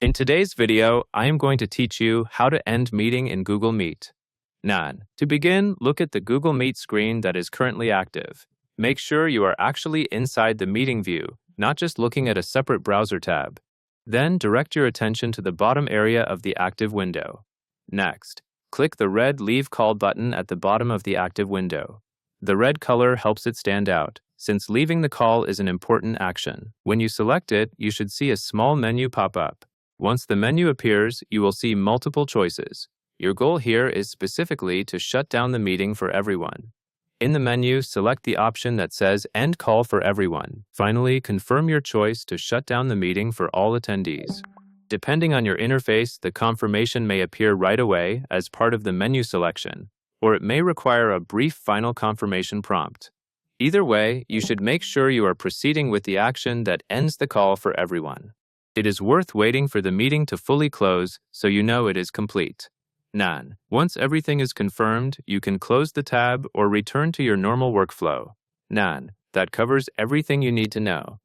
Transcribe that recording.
In today's video, I am going to teach you how to end meeting in Google Meet. To begin, look at the Google Meet screen that is currently active. Make sure you are actually inside the meeting view, not just looking at a separate browser tab. Then direct your attention to the bottom area of the active window. Next, click the red Leave Call button at the bottom of the active window. The red color helps it stand out, since leaving the call is an important action. When you select it, you should see a small menu pop up. Once the menu appears, you will see multiple choices. Your goal here is specifically to shut down the meeting for everyone. In the menu, select the option that says End Call for Everyone. Finally, confirm your choice to shut down the meeting for all attendees. Depending on your interface, the confirmation may appear right away as part of the menu selection, or it may require a brief final confirmation prompt. Either way, you should make sure you are proceeding with the action that ends the call for everyone. It is worth waiting for the meeting to fully close so you know it is complete. Once everything is confirmed, you can close the tab or return to your normal workflow. That covers everything you need to know.